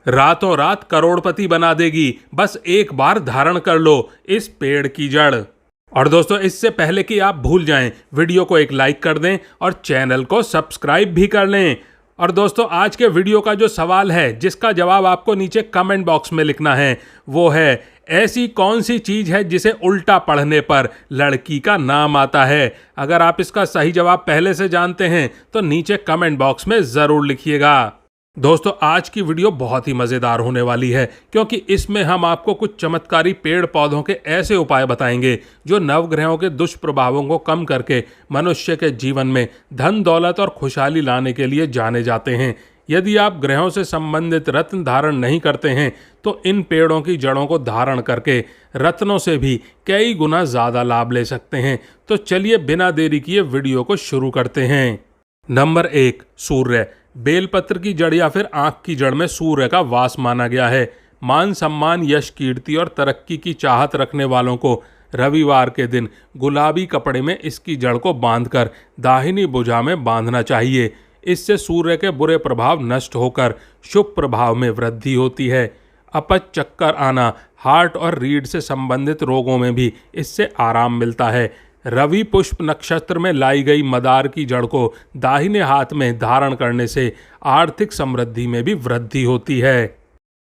रातों रात करोड़पति बना देगी, बस एक बार धारण कर लो इस पेड़ की जड़। और दोस्तों, इससे पहले कि आप भूल जाएं, वीडियो को एक लाइक कर दें और चैनल को सब्सक्राइब भी कर लें। और दोस्तों, आज के वीडियो का जो सवाल है, जिसका जवाब आपको नीचे कमेंट बॉक्स में लिखना है, वो है ऐसी कौन सी चीज है जिसे उल्टा पढ़ने पर लड़की का नाम आता है। अगर आप इसका सही जवाब पहले से जानते हैं तो नीचे कमेंट बॉक्स में जरूर लिखिएगा। दोस्तों, आज की वीडियो बहुत ही मज़ेदार होने वाली है, क्योंकि इसमें हम आपको कुछ चमत्कारी पेड़ पौधों के ऐसे उपाय बताएंगे जो नवग्रहों के दुष्प्रभावों को कम करके मनुष्य के जीवन में धन दौलत और खुशहाली लाने के लिए जाने जाते हैं। यदि आप ग्रहों से संबंधित रत्न धारण नहीं करते हैं तो इन पेड़ों की जड़ों को धारण करके रत्नों से भी कई गुना ज़्यादा लाभ ले सकते हैं। तो चलिए बिना देरी किए वीडियो को शुरू करते हैं। नंबर 1, सूर्य। बेलपत्र की जड़ या फिर आंख की जड़ में सूर्य का वास माना गया है। मान सम्मान, यश, कीर्ति और तरक्की की चाहत रखने वालों को रविवार के दिन गुलाबी कपड़े में इसकी जड़ को बांधकर दाहिनी भुजा में बांधना चाहिए। इससे सूर्य के बुरे प्रभाव नष्ट होकर शुभ प्रभाव में वृद्धि होती है। अपच, चक्कर आना, हार्ट और रीढ़ से संबंधित रोगों में भी इससे आराम मिलता है। रवि पुष्प नक्षत्र में लाई गई मदार की जड़ को दाहिने हाथ में धारण करने से आर्थिक समृद्धि में भी वृद्धि होती है।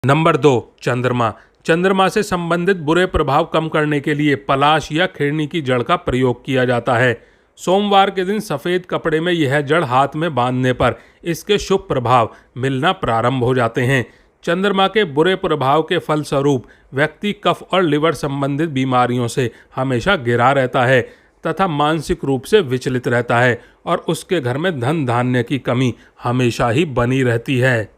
नंबर 2, चंद्रमा। चंद्रमा से संबंधित बुरे प्रभाव कम करने के लिए पलाश या खिरनी की जड़ का प्रयोग किया जाता है। सोमवार के दिन सफ़ेद कपड़े में यह जड़ हाथ में बांधने पर इसके शुभ प्रभाव मिलना प्रारंभ हो जाते हैं। चंद्रमा के बुरे प्रभाव के फलस्वरूप व्यक्ति कफ और लिवर संबंधित बीमारियों से हमेशा घिरा रहता है तथा मानसिक रूप से विचलित रहता है और उसके घर में धन धान्य की कमी हमेशा ही बनी रहती है।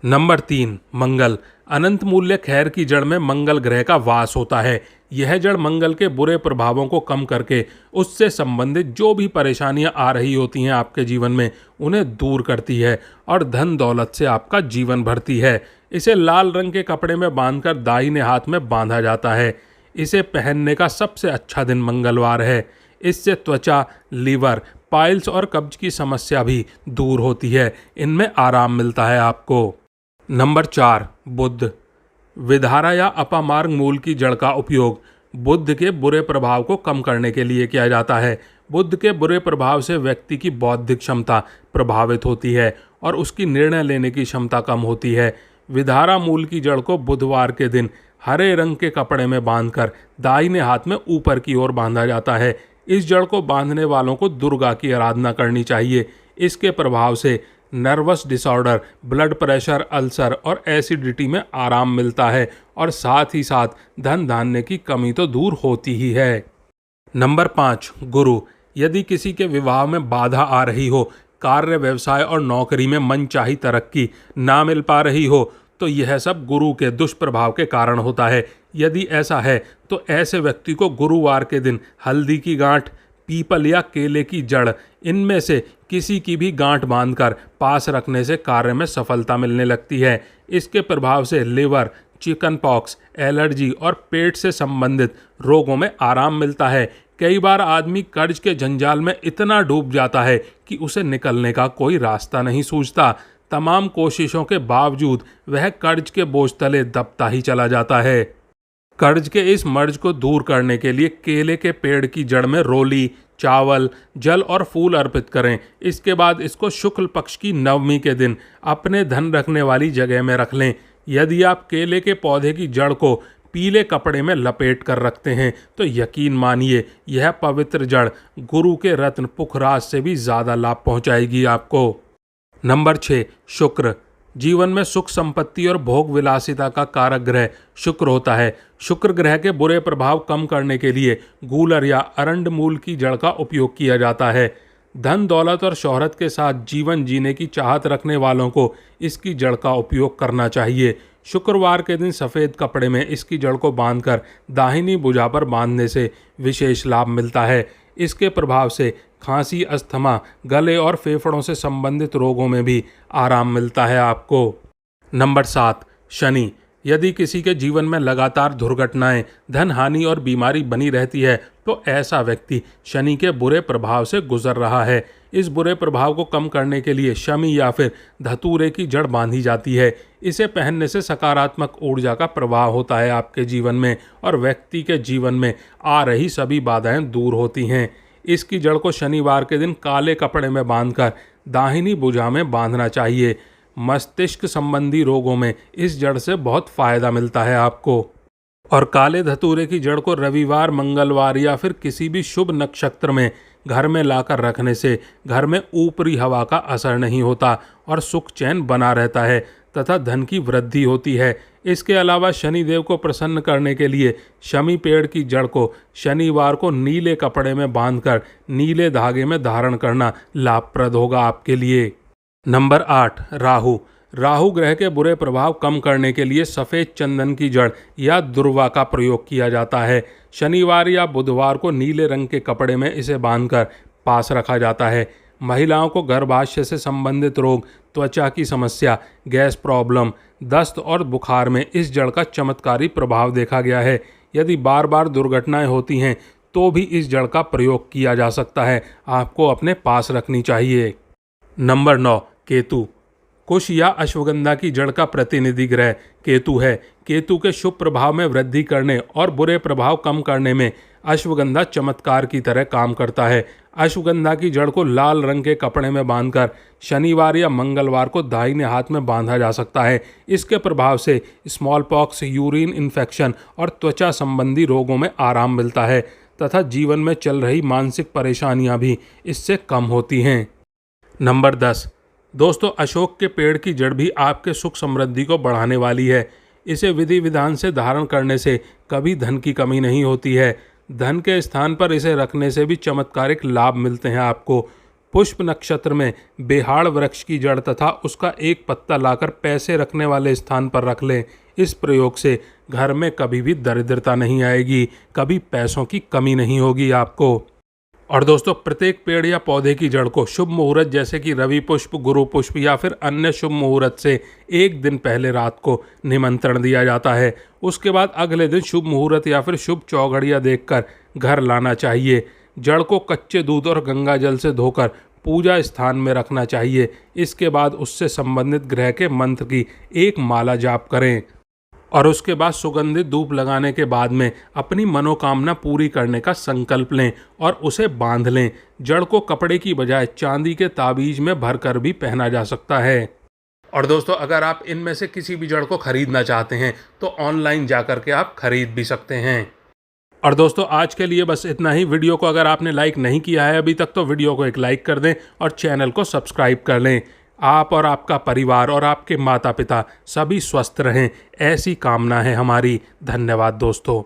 नंबर 3, मंगल। अनंत मूल्य खैर की जड़ में मंगल ग्रह का वास होता है। यह जड़ मंगल के बुरे प्रभावों को कम करके उससे संबंधित जो भी परेशानियां आ रही होती हैं आपके जीवन में, उन्हें दूर करती है और धन दौलत से आपका जीवन भरती है। इसे लाल रंग के कपड़े में बांधकर दाहिने हाथ में बांधा जाता है। इसे पहनने का सबसे अच्छा दिन मंगलवार है। इससे त्वचा, लीवर, पाइल्स और कब्ज की समस्या भी दूर होती है। इनमें आराम मिलता है आपको। नंबर 4, बुध। विधारा या अपामार्ग मूल की जड़ का उपयोग बुध के बुरे प्रभाव को कम करने के लिए किया जाता है। बुध के बुरे प्रभाव से व्यक्ति की बौद्धिक क्षमता प्रभावित होती है और उसकी निर्णय लेने की क्षमता कम होती है। विधारा मूल की जड़ को बुधवार के दिन हरे रंग के कपड़े में बांधकर दाहिने हाथ में ऊपर की ओर बांधा जाता है। इस जड़ को बांधने वालों को दुर्गा की आराधना करनी चाहिए। इसके प्रभाव से nervous disorder, blood pressure, ulcer और एसिडिटी में आराम मिलता है और साथ ही साथ धन धान्य की कमी तो दूर होती ही है। नंबर 5, गुरु। यदि किसी के विवाह में बाधा आ रही हो, कार्य, व्यवसाय और नौकरी में मनचाही तरक्की ना मिल पा रही हो, तो यह सब गुरु के दुष्प्रभाव के कारण होता है। यदि ऐसा है तो ऐसे व्यक्ति को गुरुवार के दिन हल्दी की गांठ, पीपल या केले की जड़, इनमें से किसी की भी गांठ बांधकर पास रखने से कार्य में सफलता मिलने लगती है। इसके प्रभाव से लिवर, चिकन पॉक्स, एलर्जी और पेट से संबंधित रोगों में आराम मिलता है। कई बार आदमी कर्ज के जंजाल में इतना डूब जाता है कि उसे निकलने का कोई रास्ता नहीं सूझता। तमाम कोशिशों के बावजूद वह कर्ज के बोझ तले दबता ही चला जाता है। कर्ज के इस मर्ज को दूर करने के लिए केले के पेड़ की जड़ में रोली, चावल, जल और फूल अर्पित करें। इसके बाद इसको शुक्ल पक्ष की नवमी के दिन अपने धन रखने वाली जगह में रख लें। यदि आप केले के पौधे की जड़ को पीले कपड़े में लपेट कर रखते हैं तो यकीन मानिए यह पवित्र जड़ गुरु के रत्न पुखराज से भी ज़्यादा लाभ पहुंचाएगी आपको। नंबर 6, शुक्र। जीवन में सुख, संपत्ति और भोग विलासिता का कारक ग्रह शुक्र होता है। शुक्र ग्रह के बुरे प्रभाव कम करने के लिए गूलर या अरंड मूल की जड़ का उपयोग किया जाता है। धन दौलत और शोहरत के साथ जीवन जीने की चाहत रखने वालों को इसकी जड़ का उपयोग करना चाहिए। शुक्रवार के दिन सफ़ेद कपड़े में इसकी जड़ को बांधकर दाहिनी भुजा पर बांधने से विशेष लाभ मिलता है। इसके प्रभाव से खांसी, अस्थमा, गले और फेफड़ों से संबंधित रोगों में भी आराम मिलता है आपको। नंबर 7, शनि। यदि किसी के जीवन में लगातार दुर्घटनाएं, धन हानि और बीमारी बनी रहती है तो ऐसा व्यक्ति शनि के बुरे प्रभाव से गुजर रहा है। इस बुरे प्रभाव को कम करने के लिए शमी या फिर धतूरे की जड़ बांधी जाती है। इसे पहनने से सकारात्मक ऊर्जा का प्रवाह होता है आपके जीवन में और व्यक्ति के जीवन में आ रही सभी बाधाएं दूर होती हैं। इसकी जड़ को शनिवार के दिन काले कपड़े में बांधकर दाहिनी भुजा में बांधना चाहिए। मस्तिष्क संबंधी रोगों में इस जड़ से बहुत फायदा मिलता है आपको। और काले धतूरे की जड़ को रविवार, मंगलवार या फिर किसी भी शुभ नक्षत्र में घर में लाकर रखने से घर में ऊपरी हवा का असर नहीं होता और सुख चैन बना रहता है तथा धन की वृद्धि होती है। इसके अलावा शनिदेव को प्रसन्न करने के लिए शमी पेड़ की जड़ को शनिवार को नीले कपड़े में बांधकर नीले धागे में धारण करना लाभप्रद होगा आपके लिए। नंबर 8, राहु। राहु ग्रह के बुरे प्रभाव कम करने के लिए सफ़ेद चंदन की जड़ या दुर्वा का प्रयोग किया जाता है। शनिवार या बुधवार को नीले रंग के कपड़े में इसे बांधकर पास रखा जाता है। महिलाओं को गर्भाशय से संबंधित रोग, त्वचा की समस्या, गैस प्रॉब्लम, दस्त और बुखार में इस जड़ का चमत्कारी प्रभाव देखा गया है। यदि बार बार दुर्घटनाएं होती हैं तो भी इस जड़ का प्रयोग किया जा सकता है। आपको अपने पास रखनी चाहिए। नंबर 9, केतु। कुश या अश्वगंधा की जड़ का प्रतिनिधि ग्रह केतु है। केतु के शुभ प्रभाव में वृद्धि करने और बुरे प्रभाव कम करने में अश्वगंधा चमत्कार की तरह काम करता है। अश्वगंधा की जड़ को लाल रंग के कपड़े में बांधकर शनिवार या मंगलवार को दाहिने हाथ में बांधा जा सकता है। इसके प्रभाव से स्मॉल पॉक्स, यूरिन इन्फेक्शन और त्वचा संबंधी रोगों में आराम मिलता है तथा जीवन में चल रही मानसिक परेशानियां भी इससे कम होती हैं। नंबर 10, दोस्तों, अशोक के पेड़ की जड़ भी आपके सुख समृद्धि को बढ़ाने वाली है। इसे विधि विधान से धारण करने से कभी धन की कमी नहीं होती है। धन के स्थान पर इसे रखने से भी चमत्कारिक लाभ मिलते हैं आपको। पुष्प नक्षत्र में बेहाड़ वृक्ष की जड़ तथा उसका एक पत्ता लाकर पैसे रखने वाले स्थान पर रख लें। इस प्रयोग से घर में कभी भी दरिद्रता नहीं आएगी, कभी पैसों की कमी नहीं होगी आपको। और दोस्तों, प्रत्येक पेड़ या पौधे की जड़ को शुभ मुहूर्त जैसे कि रवि पुष्प, गुरु पुष्प या फिर अन्य शुभ मुहूर्त से एक दिन पहले रात को निमंत्रण दिया जाता है। उसके बाद अगले दिन शुभ मुहूर्त या फिर शुभ चौघड़ियाँ देखकर घर लाना चाहिए। जड़ को कच्चे दूध और गंगा जल से धोकर पूजा स्थान में रखना चाहिए। इसके बाद उससे संबंधित ग्रह के मंत्र की एक माला जाप करें और उसके बाद सुगंधित धूप लगाने के बाद में अपनी मनोकामना पूरी करने का संकल्प लें और उसे बांध लें। जड़ को कपड़े की बजाय चांदी के ताबीज में भरकर भी पहना जा सकता है। और दोस्तों, अगर आप इनमें से किसी भी जड़ को खरीदना चाहते हैं तो ऑनलाइन जाकर के आप खरीद भी सकते हैं। और दोस्तों, आज के लिए बस इतना ही। वीडियो को अगर आपने लाइक नहीं किया है अभी तक तो वीडियो को एक लाइक कर दें और चैनल को सब्सक्राइब कर लें। आप और आपका परिवार और आपके माता पिता सभी स्वस्थ रहें, ऐसी कामना है हमारी। धन्यवाद दोस्तों।